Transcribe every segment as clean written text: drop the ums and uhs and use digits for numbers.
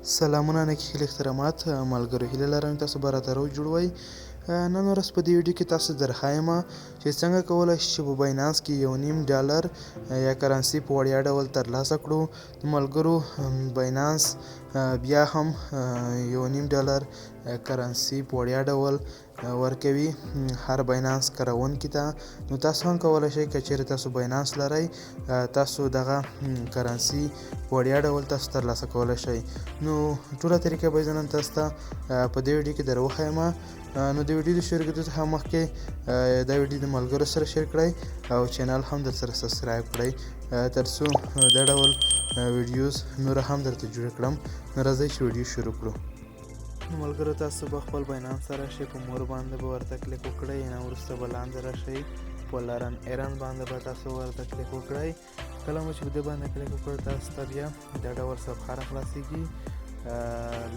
سلامونه نیکې هیلې احترامات ملګرو هیله لرم تاسو به راته روغ جوړ وئ. نن ورځ په دې ویډیو کې تاسو درښایم چې څنګه کولی شو چې په باینانس کې $1.5 یا کرنسي په وړیا ډول ترلاسه کړو. د ملګرو باینانس بیا هم $1.5 کرنسي په وړیا ډول ورکوي هر باینانس کاروونکي ته. نو تاسو هم کولی شئ که چیرې تاسو باینانس لرئ تاسو دغه کرنسي په وړیا ډول تاسو ترلاسه کولی شئ. نو ټوله طریقه به زه نن تاسو ته په دې ویډیو کې در وښیم. نو د ویډیو د شروع کېدو څخه مخکې دا ویډیو د ملګرو سره شیر کړئ او چینل هم درسره سبسکرایب کړئ تر څو دا ډول ویډیوز نوره هم درته جوړ کړم. نو راځئ چې ویډیو شروع کړو. نو ملګرو تاسو به خپل باینانس ته راشئ، په مور باندې به ورته کلیک وکړئ، نه وروسته به لاندې راشئ په لرن ایرن باندې به تاسو ورته کلیک وکړئ. کله مو چې په دې باندې کلیک وکړئ تاسو ته بیا دا ډول صفحه راخلاصیږي.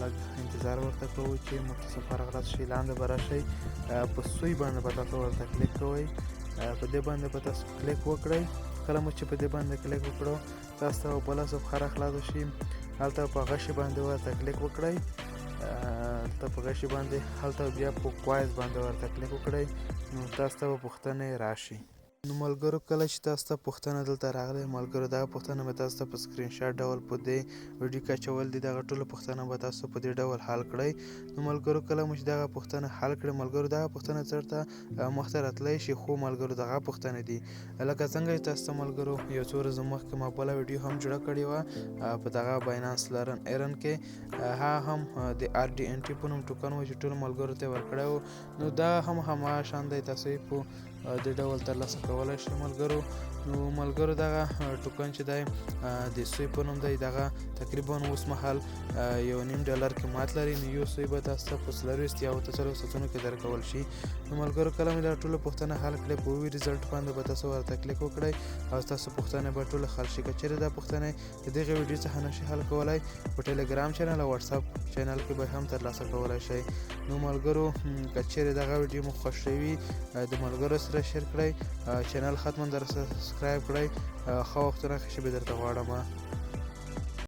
لږ انتظار ورته کوو چې موږ ته صفحه راخلاص شي. لاندې به راشئ په سوی باندې به تاسو ورته کلیک کوئ، په دې باندې به تاسو کلیک وکړئ. کله مو چې په دې باندې کلیک وکړو تاسو ته بله صفحه راخلاصه شي، هلته په غشي باندې ورته کلیک وکړئ. هلته په غشي باندې هلته بیا په کوایز باندې ورته کلیک وکړئ. نو تاسو ته به پوښتنې راشي. نو ملګرو کله چې تاسو ته پوښتنه دلته راغلی ملګرو دغه پوښتنه به تاسو ته په سکرین شاټ ډول په دې ویډیو کې اچول دي. دغه ټوله پوښتنه به تاسو په دې ډول حل کړئ. نو ملګرو کله مو چې دغه پوښتنه حل کړئ ملګرو دغه پوښتنه چېرته مخته راتلی شي، خو ملګرو دغه پوښتنې دي لکه څنګه چې تاسو ته ملګرو یو څو ورځې مخکې ما بله ویډیو هم جوړه کړې وه په دغه باینانس لرن ایرن کې. هغه هم د RDNT په نوم ټوکن و چې ټولو ملګرو ته یې ورکړی و. نو دا هم هماغه شان دی، تاسو یې په دې ډول ترلاسه کولی شئ ملګرو. نو ملګرو دغه ټوکن چې دی د سوی په نوم دی، دغه تقریبا اوس مهال $1.5 قیمت لري. نو یو سوی به تاسو ته په 24 یا 48 ساعتونو کې درکول شي. نو ملګرو کله مې دا ټوله پوښتنه حل کړې په وي ریزلټ باندې به تاسو ورته کلیک وکړئ او ستاسو پوښتنې به ټوله حل شي. که چیرې دا پوښتنې د دغې ویډیو څخه نشئ حل کولی په ټیلیګرام چینل او وټساپ چینل کې به هم ترلاسه کولی شئ. نو ملګرو که چیرې دغه ویډیو مو خوښ شوي د ملګرو سره شیر کړئ، چینل حتما در سبسکرایب کړئ. ښه وختونه ښه شپې درته غواړم.